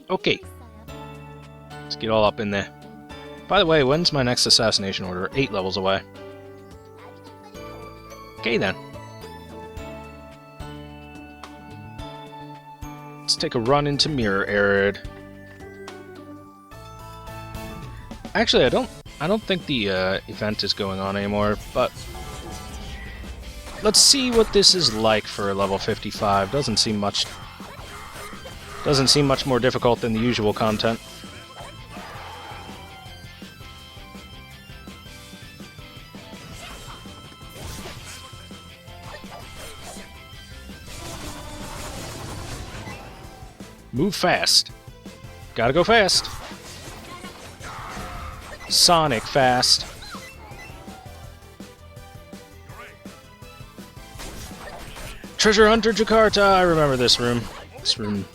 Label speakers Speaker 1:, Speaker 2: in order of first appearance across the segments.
Speaker 1: Okay. Let's get all up in there. By the way, when's my next assassination order? 8 levels away. Okay then. Let's take a run into Mirror Arid. Actually, I don't think the event is going on anymore, but let's see what this is like for level 55. Doesn't seem much more difficult than the usual content. Move fast. Gotta go fast. Sonic fast. Treasure Hunter Jakarta. I remember this room. This room.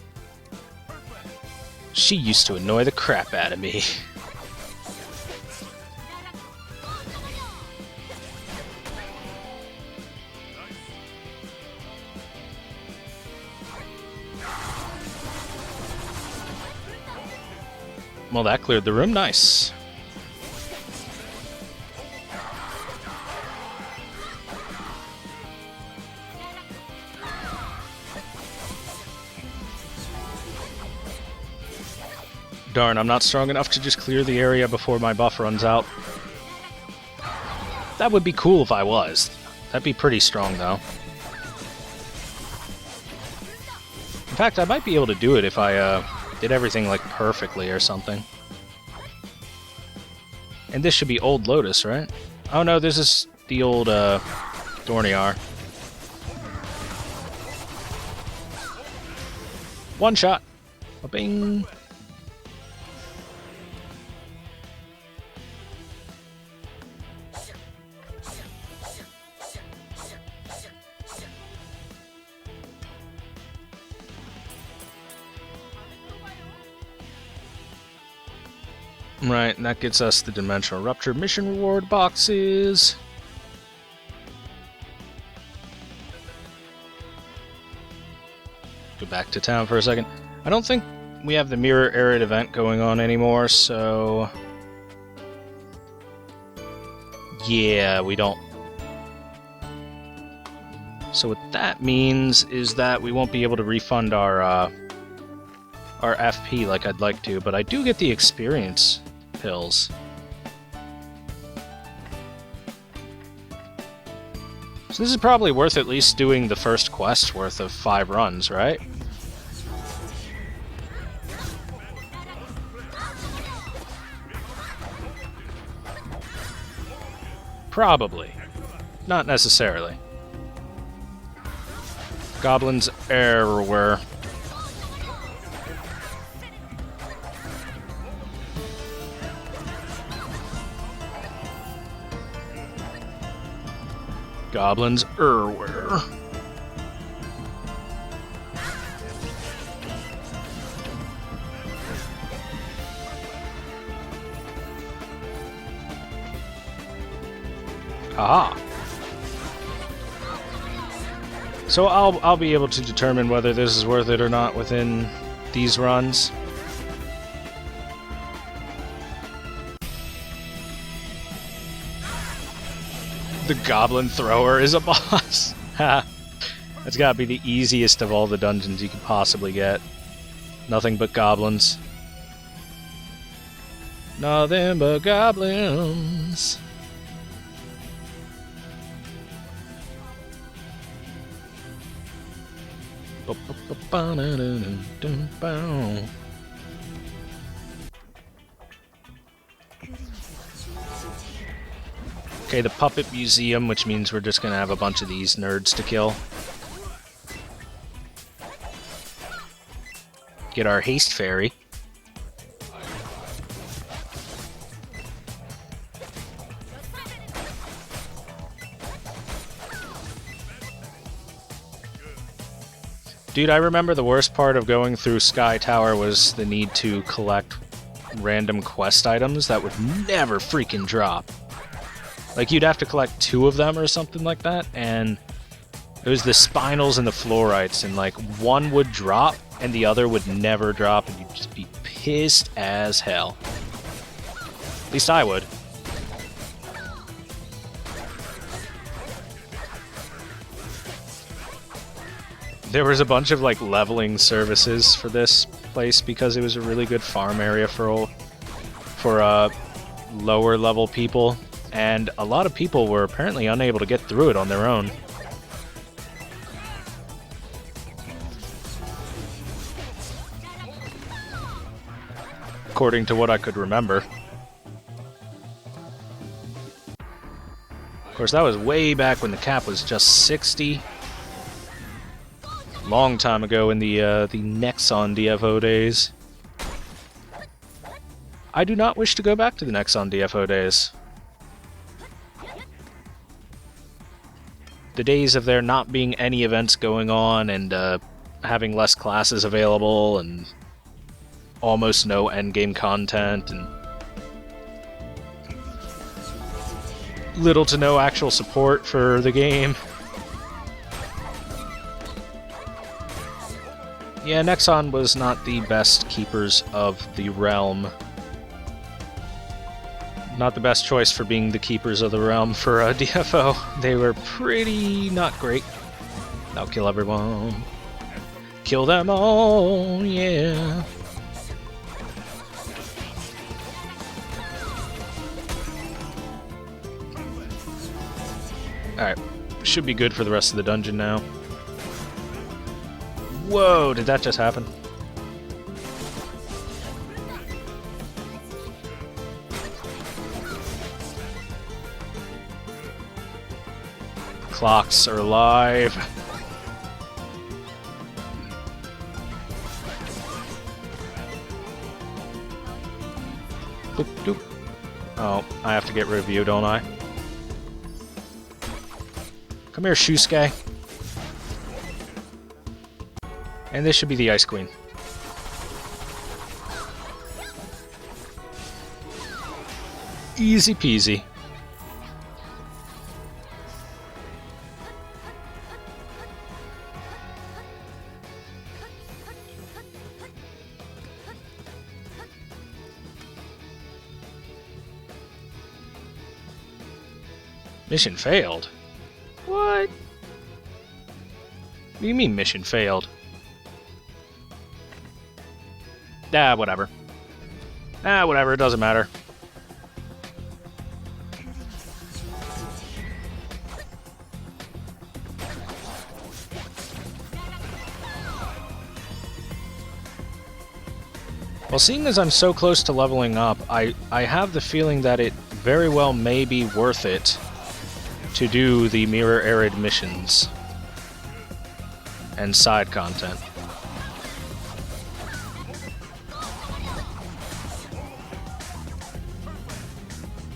Speaker 1: She used to annoy the crap out of me. Well, that cleared the room. Nice. Darn, I'm not strong enough to just clear the area before my buff runs out. That would be cool if I was. That'd be pretty strong, though. In fact, I might be able to do it if I did everything like perfectly or something. And this should be Old Lotus, right? Oh no, this is the old Dorniar. One shot. Bing. Right, and that gets us the Dimensional Rupture mission reward boxes. Go back to town for a second. I don't think we have the Mirror Arid event going on anymore, so... yeah, we don't. So what that means is that we won't be able to refund our FP like I'd like to, but I do get the experience pills. So this is probably worth at least doing the first quest worth of 5 runs, right? Probably. Not necessarily. Goblins everywhere. Goblins everywhere. Aha. So I'll be able to determine whether this is worth it or not within these runs. The Goblin Thrower is a boss. That's gotta be the easiest of all the dungeons you could possibly get. Nothing but goblins. Nothing but goblins. Okay, the Puppet Museum, which means we're just gonna have a bunch of these nerds to kill. Get our Haste Fairy. Dude, I remember the worst part of going through Sky Tower was the need to collect random quest items that would never freaking drop. Like, you'd have to collect 2 of them or something like that, and it was the Spinals and the Fluorites, and like, one would drop, and the other would never drop, and you'd just be pissed as hell. At least I would. There was a bunch of like leveling services for this place because it was a really good farm area for lower level people, and a lot of people were apparently unable to get through it on their own. According to what I could remember. Of course, that was way back when the cap was just 60. Long time ago in the Nexon DFO days. I do not wish to go back to the Nexon DFO days. The days of there not being any events going on and having less classes available and almost no endgame content and little to no actual support for the game. Yeah, Nexon was not the best keepers of the realm. Not the best choice for being the keepers of the realm for DFO. They were pretty not great. Now kill everyone. Kill them all, yeah. Alright, should be good for the rest of the dungeon now. Whoa, did that just happen? Clocks are alive. Doop, doop. Oh, I have to get rid of you, don't I? Come here, Shusuke. And this should be the Ice Queen. Easy peasy. Mission failed? What? What do you mean mission failed? Ah, whatever. Ah, whatever, it doesn't matter. Well, seeing as I'm so close to leveling up, I have the feeling that it very well may be worth it to do the Mirror Arid missions and side content.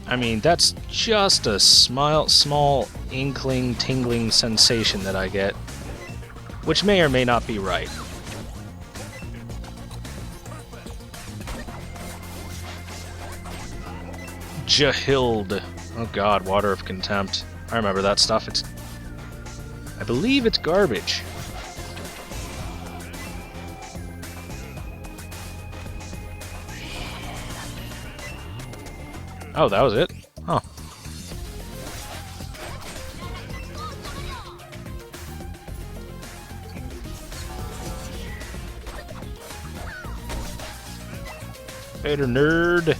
Speaker 1: I mean, that's just a small inkling, tingling sensation that I get, which may or may not be right. Jahild. Oh god, Water of Contempt. I remember that stuff. I believe it's garbage. Oh, that was it? Huh. Later, nerd.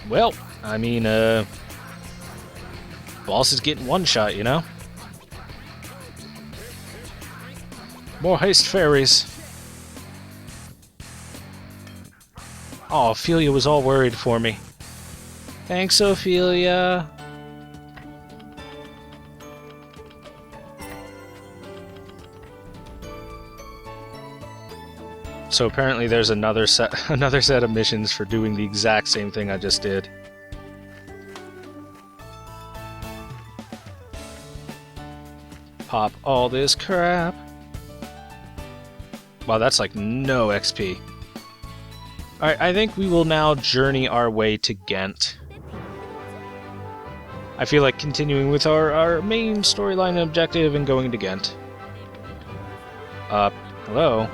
Speaker 1: Well, I mean, boss is getting one shot, you know? More haste fairies. Oh, Ophelia was all worried for me. Thanks, Ophelia. So apparently there's another set of missions for doing the exact same thing I just did. Pop all this crap. Wow, that's like no XP. Alright, I think we will now journey our way to Ghent. I feel like continuing with our main storyline objective and going to Ghent. Hello?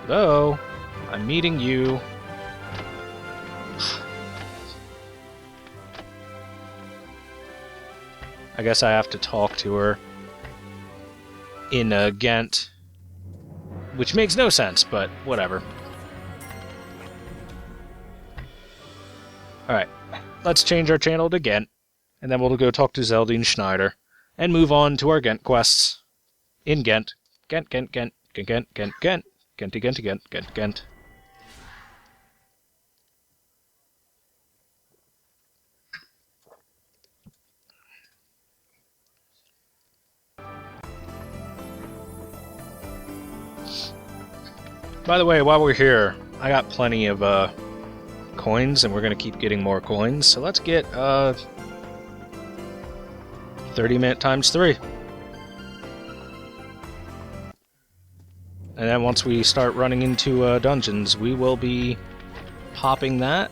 Speaker 1: Hello? I'm meeting you. I guess I have to talk to her in Ghent, which makes no sense, but whatever. Alright, let's change our channel to Ghent, and then we'll go talk to Zeldine Schneider, and move on to our Ghent quests. In Ghent. Ghent, Ghent, Ghent, Ghent, Ghent, Ghent, Ghent, Ghent, Ghent, Ghent, Ghent, Ghent. By the way, while we're here, I got plenty of coins, and we're going to keep getting more coins, so let's get 30-minute times 3. And then once we start running into dungeons, we will be popping that.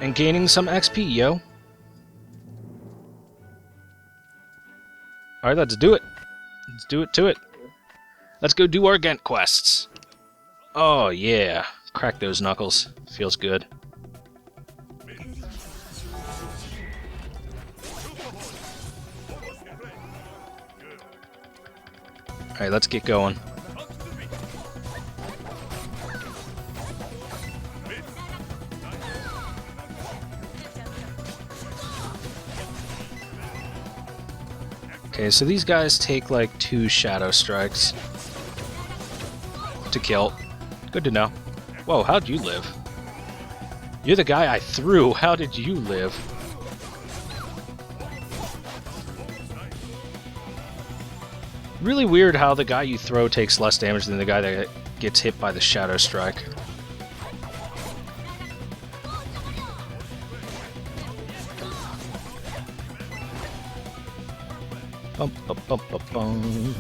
Speaker 1: And gaining some XP, yo. Alright, let's do it. Let's do it to it. Let's go do our Ghent quests. Oh, yeah. Crack those knuckles. Feels good. Alright, let's get going. Okay, so these guys take like 2 shadow strikes to kill. Good to know. Whoa, how'd you live? You're the guy I threw. How did you live? Really weird how the guy you throw takes less damage than the guy that gets hit by the shadow strike. Bum, bum, bum, bum, bum.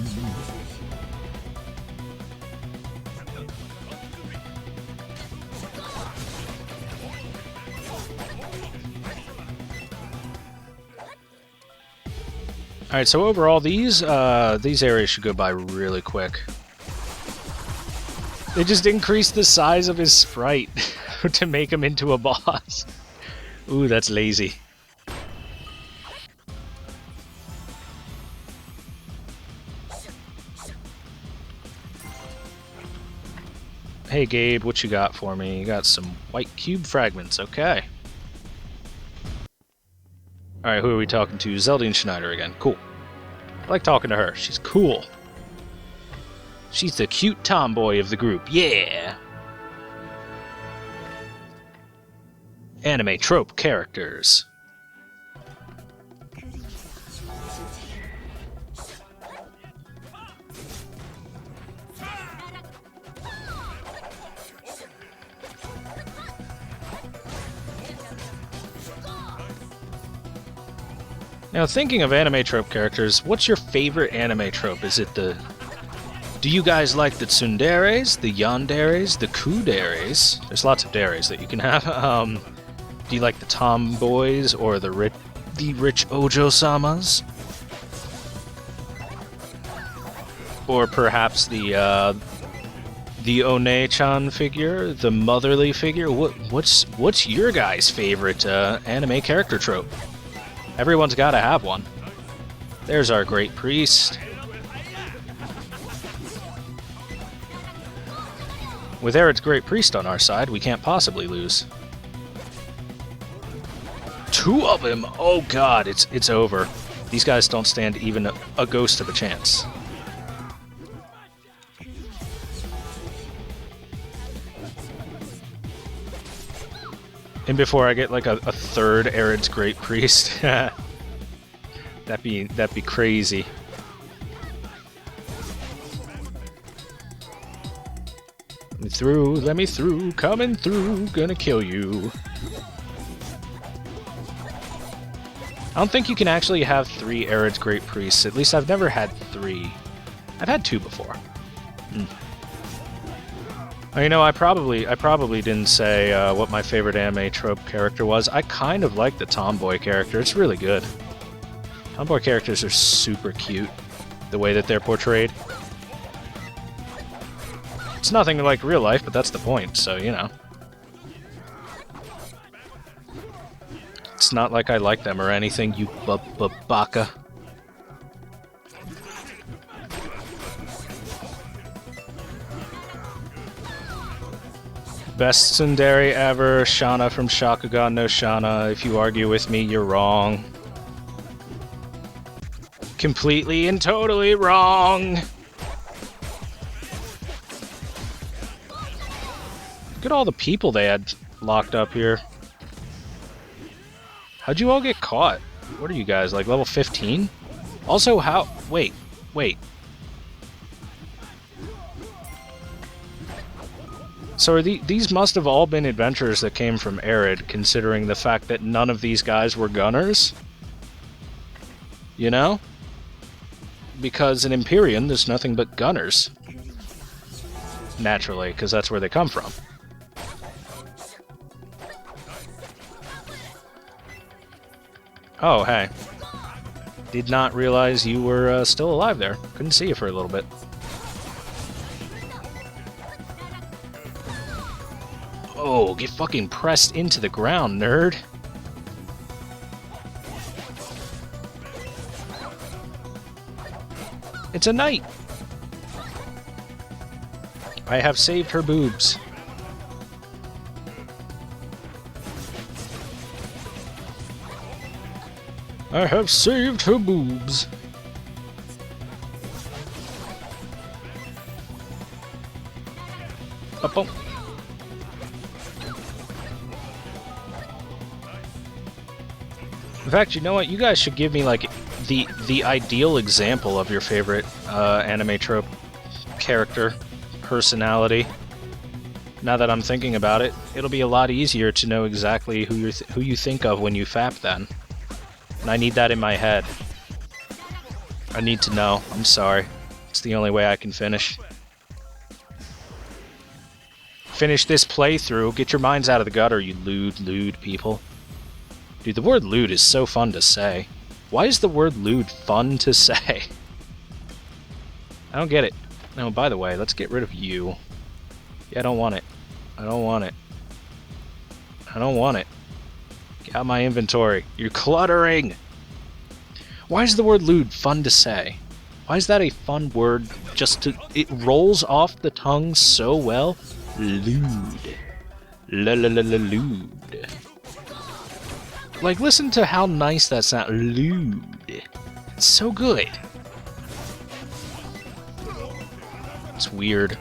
Speaker 1: Alright, so overall, these areas should go by really quick. They just increased the size of his sprite to make him into a boss. Ooh, that's lazy. Hey Gabe, what you got for me? You got some white cube fragments, okay. Alright, who are we talking to? Zeldine Schneider again. Cool. I like talking to her. She's cool. She's the cute tomboy of the group. Yeah! Anime trope characters. Now, thinking of anime trope characters, what's your favorite anime trope? Is it the... Do you guys like the tsunderes, the yanderes, the kuderes? There's lots of deres that you can have. Do you like the tomboys or the rich Ojo-samas? Or perhaps the One-chan figure, the motherly figure? What's your guys' favorite anime character trope? Everyone's got to have one. There's our great priest. With Arid's great priest on our side, we can't possibly lose. 2 of them! Oh god, it's over. These guys don't stand even a ghost of a chance. And before I get like a 3rd Arid's Great Priest, that'd be crazy. Let me through, coming through, gonna kill you. I don't think you can actually have 3 Arid's Great Priests. At least I've never had 3. I've had 2 before. You know, I probably didn't say what my favorite anime trope character was. I kind of like the tomboy character. It's really good. Tomboy characters are super cute, the way that they're portrayed. It's nothing like real life, but that's the point, so, you know. It's not like I like them or anything, you baka. Best tsundere ever, Shauna from Shakugan no Shauna. If you argue with me, you're wrong. Completely and totally wrong! Look at all the people they had locked up here. How'd you all get caught? What are you guys, like level 15? Also, how... Wait. So are these must have all been adventurers that came from Arid, considering the fact that none of these guys were gunners? You know? Because in Empyrean, there's nothing but gunners. Naturally, because that's where they come from. Oh, hey. Did not realize you were still alive there. Couldn't see you for a little bit. Oh, get fucking pressed into the ground, nerd. It's a knight. I have saved her boobs. I have saved her boobs. Up-oh. In fact, you know what? You guys should give me, like, the ideal example of your favorite anime trope character, personality. Now that I'm thinking about it, it'll be a lot easier to know exactly who you think of when you fap then. And I need that in my head. I need to know. I'm sorry. It's the only way I can finish. Finish this playthrough. Get your minds out of the gutter, you lewd people. Dude, the word lewd is so fun to say. Why is the word lewd fun to say? I don't get it. No, by the way, let's get rid of you. Yeah, I don't want it. I don't want it. I don't want it. Get out my inventory. You're cluttering! Why is the word lewd fun to say? Why is that a fun word just to... It rolls off the tongue so well? Lewd. Lewd. Like, listen to how nice that sounds. Lewd. It's so good. It's weird.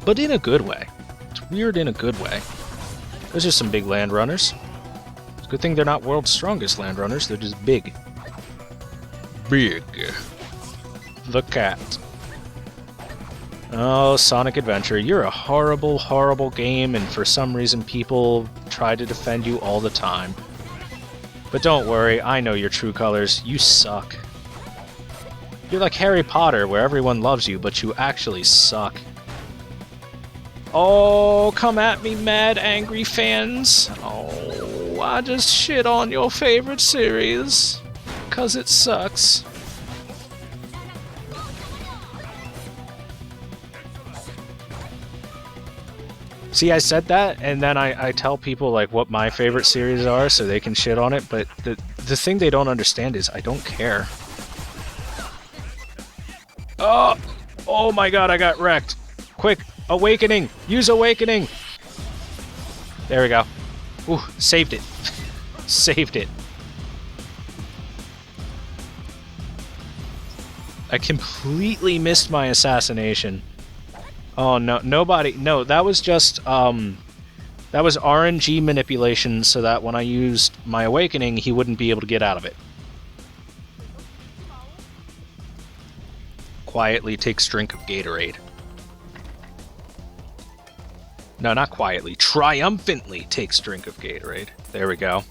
Speaker 1: But in a good way. It's weird in a good way. Those are some big land runners. It's a good thing they're not world's strongest land runners, they're just big. Big. The cat. Oh, Sonic Adventure, you're a horrible, horrible game, and for some reason people try to defend you all the time. But don't worry, I know your true colors. You suck. You're like Harry Potter, where everyone loves you, but you actually suck. Oh, come at me, mad, angry fans. Oh, I just shit on your favorite series. 'Cause it sucks. See, I said that, and then I tell people, like, what my favorite series are so they can shit on it, but the thing they don't understand is I don't care. Oh! Oh my god, I got wrecked. Quick! Awakening! Use Awakening! There we go. Ooh, saved it. Saved it. I completely missed my assassination. Oh, no, nobody... No, that was just, that was RNG manipulation so that when I used my Awakening, he wouldn't be able to get out of it. Quietly takes drink of Gatorade. No, not quietly. Triumphantly takes drink of Gatorade. There we go.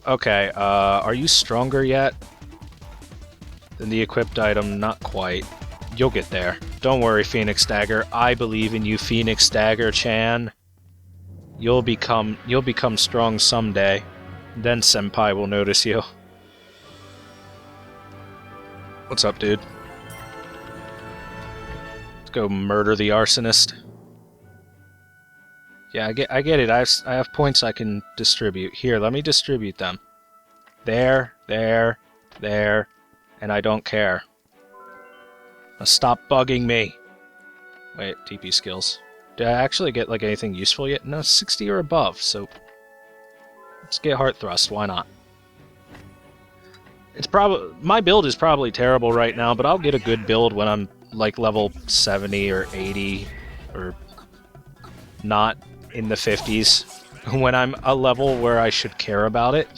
Speaker 1: Okay, are you stronger yet? Then the equipped item, not quite. You'll get there. Don't worry, Phoenix Dagger. I believe in you, Phoenix Dagger-chan. You'll become strong someday. Then Senpai will notice you. What's up, dude? Let's go murder the arsonist. Yeah, I get it. I have points I can distribute. Here, let me distribute them. There, there, there, and I don't care. Now stop bugging me. Wait, TP skills. Did I actually get like anything useful yet? No, 60 or above, so let's get Heart Thrust, why not? It's probably my build is probably terrible right now, but I'll get a good build when I'm like level 70 or 80 or not in the 50s, when I'm a level where I should care about it.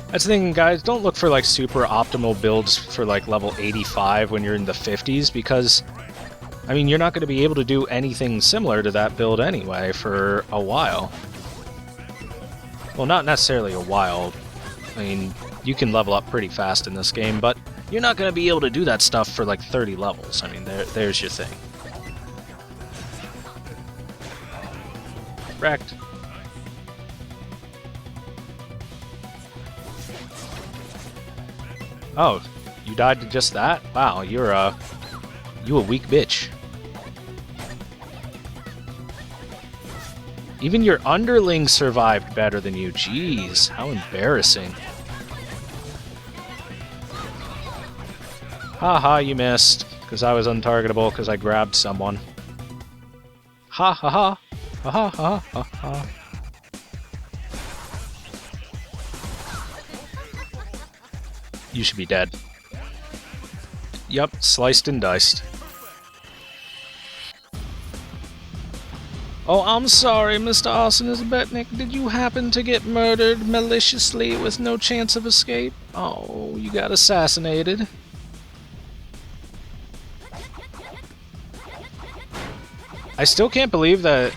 Speaker 1: That's the thing, guys, don't look for like super optimal builds for like level 85 when you're in the 50s, because I mean, you're not going to be able to do anything similar to that build anyway for a while. Well, not necessarily a while. I mean, you can level up pretty fast in this game, but you're not going to be able to do that stuff for like 30 levels. I mean, there's your thing. Wrecked. Oh, you died to just that? Wow, you a weak bitch. Even your underlings survived better than you. Jeez, how embarrassing. Haha, you missed. Because I was untargetable because I grabbed someone. Ha ha ha. Ha ha ha ha ha. You should be dead. Yup, sliced and diced. Oh, I'm sorry, Mr. Arsonist Betnick. Did you happen to get murdered maliciously with no chance of escape? Oh, you got assassinated. I still can't believe that,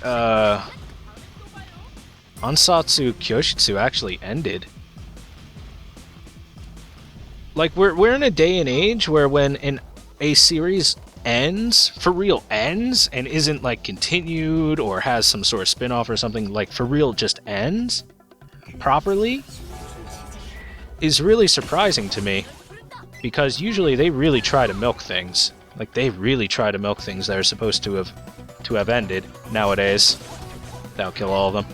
Speaker 1: Ansatsu Kyoshitsu actually ended. Like, we're in a day and age where when a series ends, for real ends, and isn't, like, continued or has some sort of spin-off or something, like, for real just ends properly, is really surprising to me. Because usually they really try to milk things. Like, they really try to milk things that are supposed to have ended nowadays. That'll kill all of them.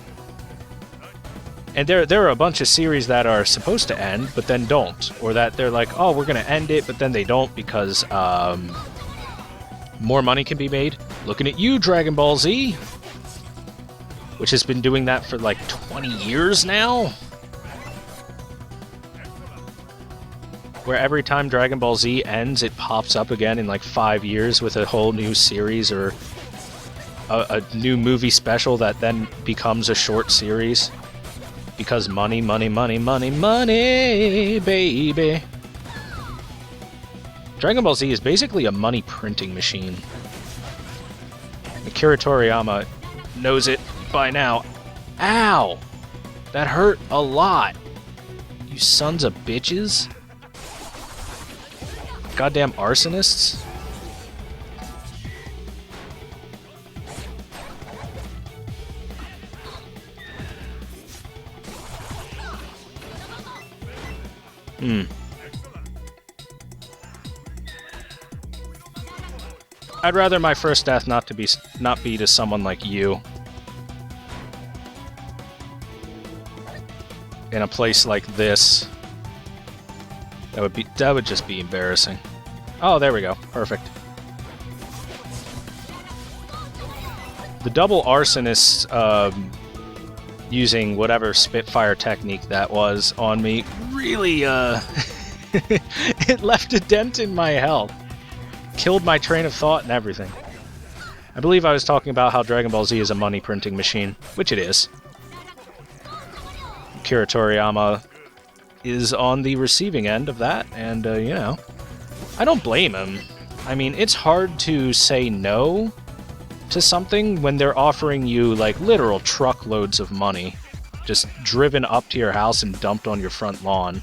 Speaker 1: And there are a bunch of series that are supposed to end, but then don't. Or that they're like, oh, we're going to end it, but then they don't because more money can be made. Looking at you, Dragon Ball Z! Which has been doing that for like 20 years now? Where every time Dragon Ball Z ends, it pops up again in like 5 years with a whole new series or a new movie special that then becomes a short series. Because money, money, money, money, money, baby. Dragon Ball Z is basically a money printing machine. Akira Toriyama knows it by now. Ow! That hurt a lot. You sons of bitches. Goddamn arsonists. I'd rather my first death not be to someone like you. In a place like this. That would just be embarrassing. Oh, there we go. Perfect. The double arsonist using whatever Spitfire technique that was on me really it left a dent in my health. Killed my train of thought and everything. I believe I was talking about how Dragon Ball Z is a money printing machine, which it is. Akira Toriyama is on the receiving end of that, and, you know, I don't blame him. I mean, it's hard to say no to something when they're offering you, like, literal truckloads of money, just driven up to your house and dumped on your front lawn.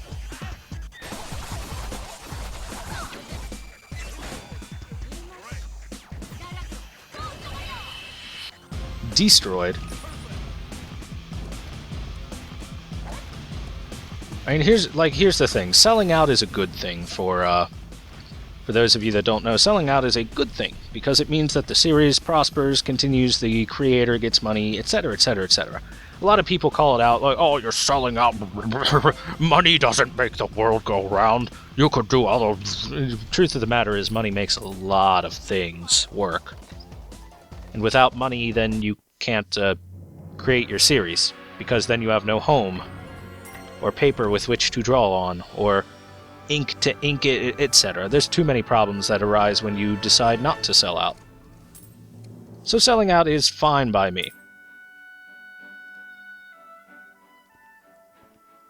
Speaker 1: destroyed. I mean, here's the thing. Selling out is a good thing for those of you that don't know. Selling out is a good thing because it means that the series prospers, continues, the creator gets money, etc., etc., etc. A lot of people call it out like, oh, you're selling out. Money doesn't make the world go round. You could do other... The truth of the matter is money makes a lot of things work. And without money, then you can't create your series, because then you have no home, or paper with which to draw on, or ink to ink it, etc. There's too many problems that arise when you decide not to sell out. So selling out is fine by me.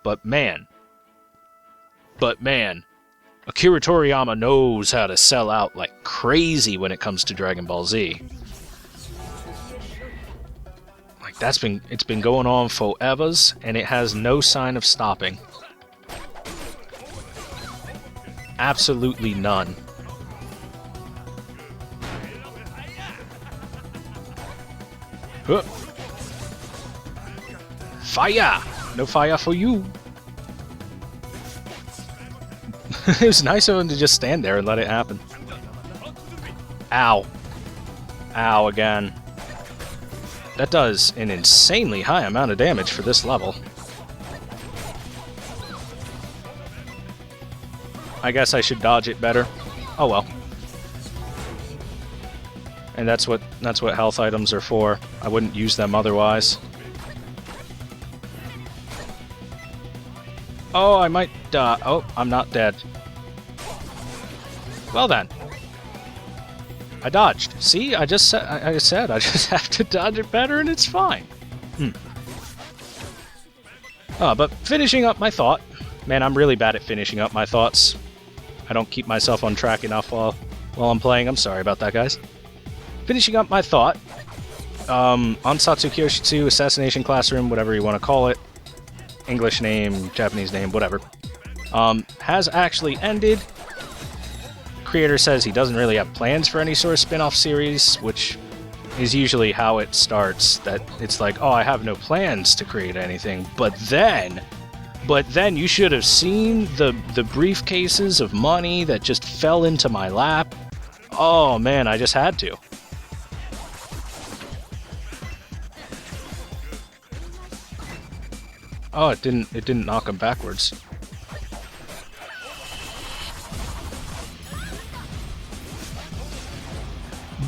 Speaker 1: But man, Akira Toriyama knows how to sell out like crazy when it comes to Dragon Ball Z. Like it's been going on forevers, and it has no sign of stopping. Absolutely none. Huh. Fire! No fire for you. It was nice of him to just stand there and let it happen. Ow. Ow again. That does an insanely high amount of damage for this level. I guess I should dodge it better. Oh well. And that's what health items are for. I wouldn't use them otherwise. Oh, I might die. Oh, I'm not dead. Well then. I dodged. See, I said I just have to dodge it better and it's fine. But finishing up my thought. Man, I'm really bad at finishing up my thoughts. I don't keep myself on track enough while I'm playing. I'm sorry about that, guys. Finishing up my thought. Ansatsu Kyoshitsu, Assassination Classroom, whatever you want to call it. English name, Japanese name, whatever. Has actually ended. Creator says he doesn't really have plans for any sort of spin-off series, which is usually how it starts. That it's like, oh, I have no plans to create anything. But then you should have seen the briefcases of money that just fell into my lap. Oh man, I just had to. Oh, it didn't knock him backwards.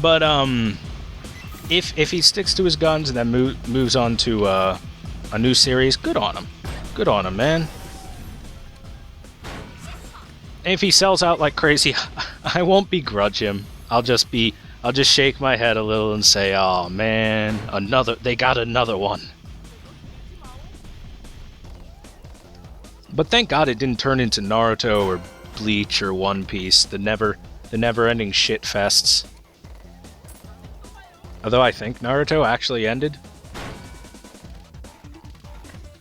Speaker 1: But if he sticks to his guns and then moves on to a new series, good on him. Good on him, man. And if he sells out like crazy, I won't begrudge him. I'll just shake my head a little and say, "Oh man, they got another one." But thank God it didn't turn into Naruto or Bleach or One Piece, the never-ending shit fests. Although I think Naruto actually ended.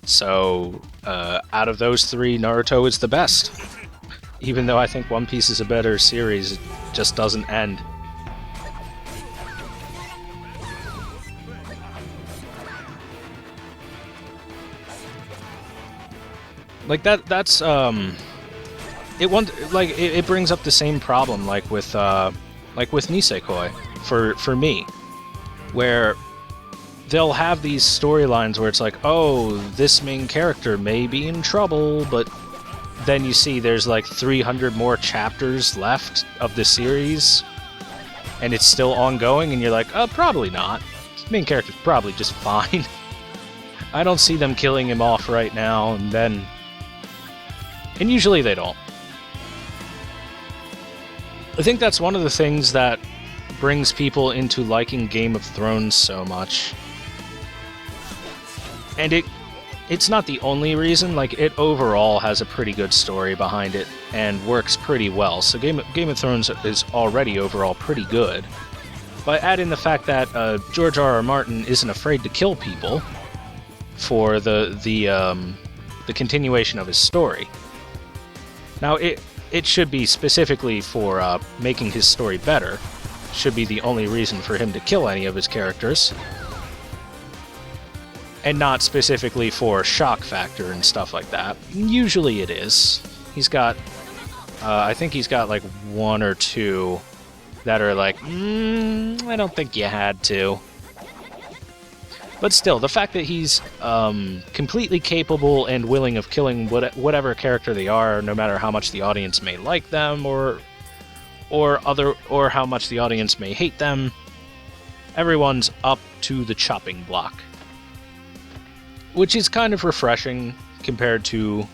Speaker 1: So, out of those three, Naruto is the best. Even though I think One Piece is a better series, it just doesn't end. Like that's it brings up the same problem like with Nisekoi for me, where they'll have these storylines where it's like, oh, this main character may be in trouble, but then you see there's like 300 more chapters left of the series, and it's still ongoing, and you're like, oh, probably not. This main character's probably just fine. I don't see them killing him off right now, and usually they don't. I think that's one of the things that brings people into liking Game of Thrones so much. And it's not the only reason, like, it overall has a pretty good story behind it and works pretty well. So Game of Thrones is already overall pretty good. But add in the fact that George R.R. Martin isn't afraid to kill people for the continuation of his story. Now, it should be specifically for making his story better. Should be the only reason for him to kill any of his characters. and not specifically for shock factor and stuff like that. Usually it is. He's got, I think he's got like 1 or 2 that are like, I don't think you had to. But still, the fact that he's completely capable and willing of killing whatever character they are, no matter how much the audience may like them, or how much the audience may hate them, everyone's up to the chopping block. Which is kind of refreshing compared to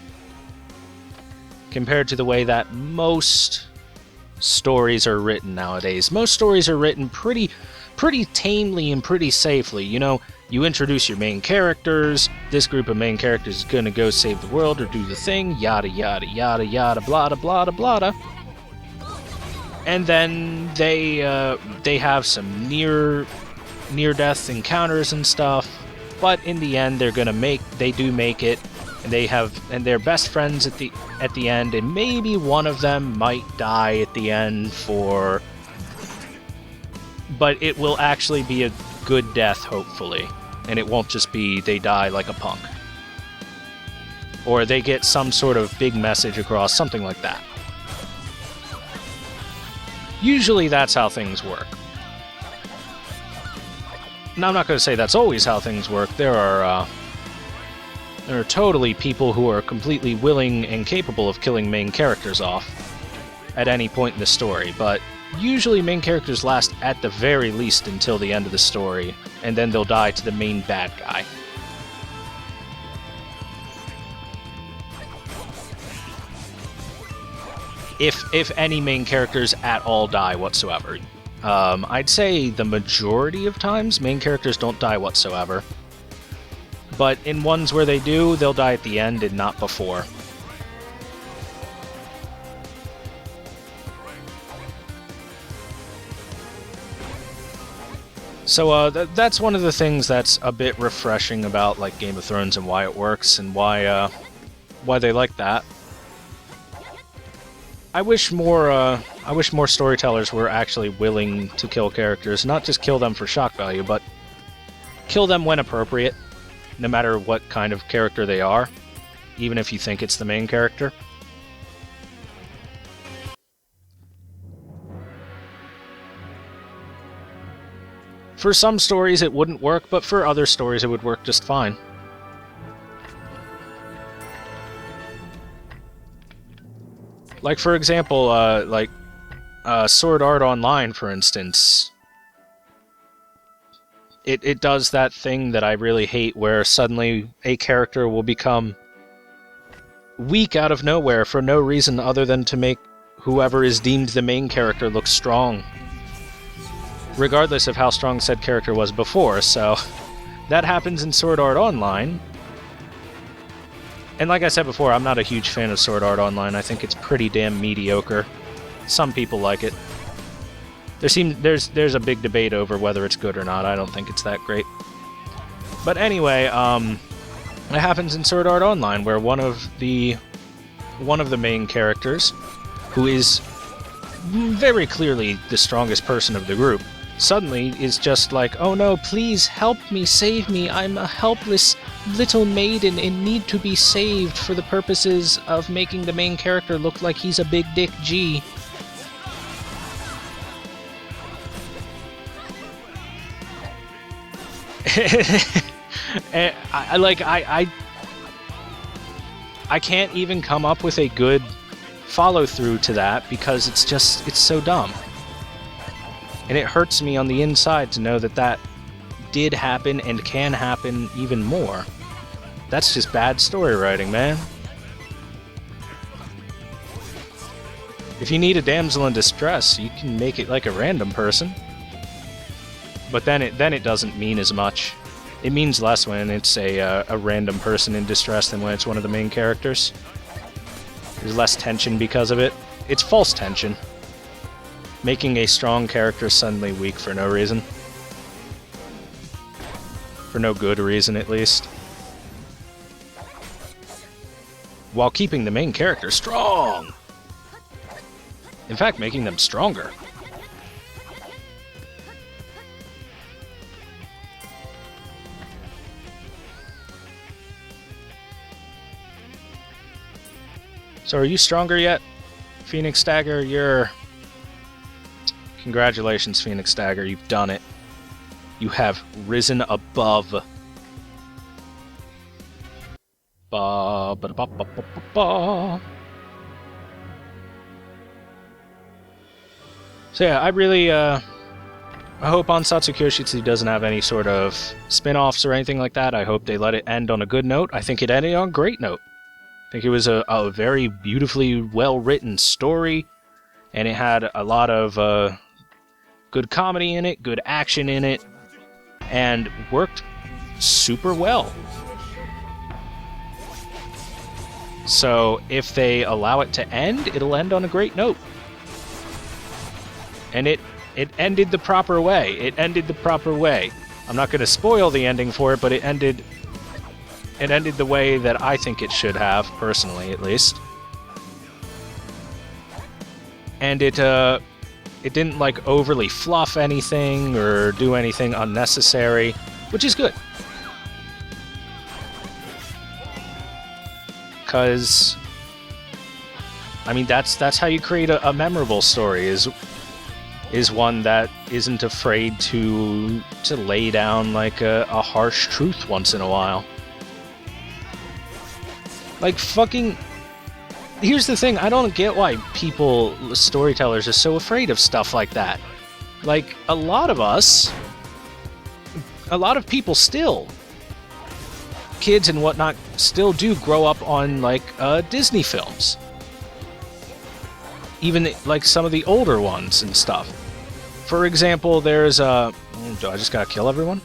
Speaker 1: the way that most stories are written nowadays. Most stories are written pretty tamely and pretty safely. You know, you introduce your main characters, this group of main characters is gonna go save the world or do the thing, yada yada yada yada blada blada blada. And then they have some near-death encounters and stuff, but in the end they do make it, and they're best friends at the end, and maybe one of them might die at the end but it will actually be a good death, hopefully, and it won't just be they die like a punk. Or they get some sort of big message across, something like that. Usually that's how things work. Now, I'm not going to say that's always how things work. There are totally people who are completely willing and capable of killing main characters off at any point in the story, but usually main characters last at the very least until the end of the story, and then they'll die to the main bad guy. If any main characters at all die whatsoever. I'd say the majority of times main characters don't die whatsoever. But in ones where they do, they'll die at the end and not before. So that's one of the things that's a bit refreshing about like Game of Thrones and why it works and why they like that. I wish more storytellers were actually willing to kill characters, not just kill them for shock value, but kill them when appropriate, no matter what kind of character they are, even if you think it's the main character. For some stories it wouldn't work, but for other stories it would work just fine. Like, for example, Sword Art Online, for instance. It does that thing that I really hate, where suddenly a character will become weak out of nowhere for no reason other than to make whoever is deemed the main character look strong, regardless of how strong said character was before. So that happens in Sword Art Online. And like I said before, I'm not a huge fan of Sword Art Online. I think it's pretty damn mediocre. Some people like it. There's a big debate over whether it's good or not. I don't think it's that great. But anyway, it happens in Sword Art Online, where one of the main characters, who is very clearly the strongest person of the group, suddenly is just like, oh no, please help me, save me, I'm a helpless little maiden and need to be saved for the purposes of making the main character look like he's a big dick G. I can't even come up with a good follow-through to that, because it's so dumb. And it hurts me on the inside to know that did happen and can happen even more. That's just bad story writing, man. If you need a damsel in distress, you can make it like a random person. But then it doesn't mean as much. It means less when it's a random person in distress than when it's one of the main characters. There's less tension because of it. It's false tension. Making a strong character suddenly weak for no reason. For no good reason, at least. While keeping the main character strong! In fact, making them stronger. So are you stronger yet, Phoenix Dagger? You're... Congratulations, Phoenix Dagger. You've done it. You have risen above. Ba, ba, ba, ba, ba, ba, ba. So yeah, I really, I hope Ansatsu Kyoshitsu doesn't have any sort of spin-offs or anything like that. I hope they let it end on a good note. I think it ended on a great note. I think it was a very beautifully well-written story, and it had a lot of good comedy in it, good action in it, and worked super well. So if they allow it to end, it'll end on a great note. And it ended the proper way. It ended the proper way. I'm not going to spoil the ending for it, but it ended the way that I think it should have, personally, at least. And it didn't, like, overly fluff anything or do anything unnecessary, which is good. Because, I mean, that's how you create a memorable story, is one that isn't afraid to lay down, like, a harsh truth once in a while. Like, fucking... Here's the thing, I don't get why storytellers are so afraid of stuff like that. Like, a lot of people still, kids and whatnot, still do grow up on, like, Disney films. Even, like, some of the older ones and stuff. For example, there's do I just gotta kill everyone?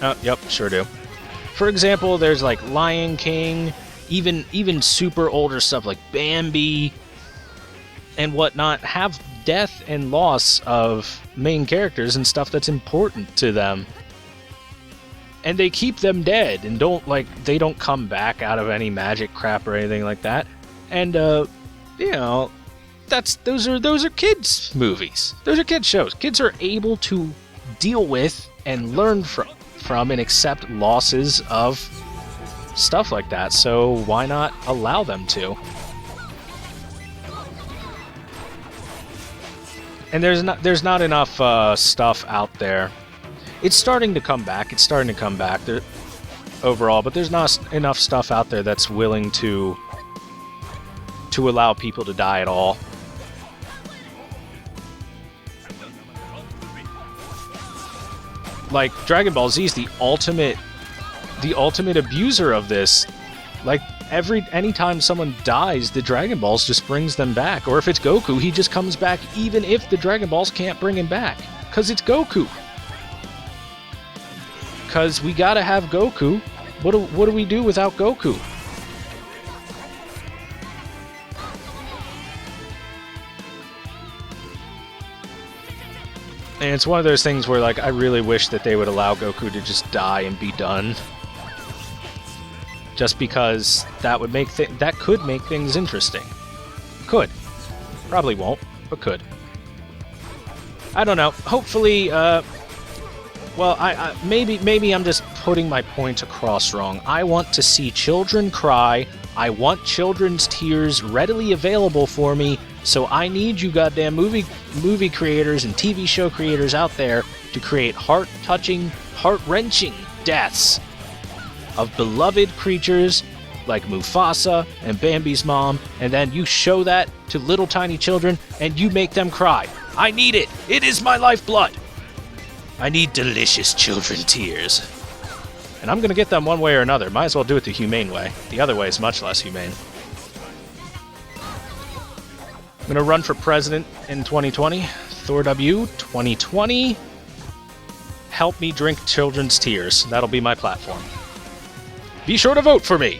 Speaker 1: Oh, yep, sure do. For example, there's like Lion King, even super older stuff like Bambi and whatnot have death and loss of main characters and stuff that's important to them. And they keep them dead and they don't come back out of any magic crap or anything like that. And you know, those are kids movies. Those are kids shows. Kids are able to deal with and learn from and accept losses of stuff like that, so why not allow them to? And there's not enough stuff out there. It's starting to come back. It's starting to come back there, overall, but there's not enough stuff out there that's willing to allow people to die at all. Like, Dragon Ball Z is the ultimate abuser of this. Like, anytime someone dies, the Dragon Balls just brings them back. Or if it's Goku, he just comes back even if the Dragon Balls can't bring him back. Because it's Goku. Because we gotta have Goku. What do we do without Goku? And it's one of those things where, like, I really wish that they would allow Goku to just die and be done. Just because that would make that could make things interesting. Could. Probably won't, but could. I don't know. Hopefully, well, maybe I'm just putting my point across wrong. I want to see children cry. I want children's tears readily available for me. So I need you goddamn movie creators and TV show creators out there to create heart-touching, heart-wrenching deaths of beloved creatures like Mufasa and Bambi's mom, and then you show that to little tiny children and you make them cry. I need it. It is my lifeblood. I need delicious children tears. And I'm gonna get them one way or another. Might as well do it the humane way. The other way is much less humane. I'm going to run for president in 2020. ThorW 2020. Help me drink children's tears. That'll be my platform. Be sure to vote for me.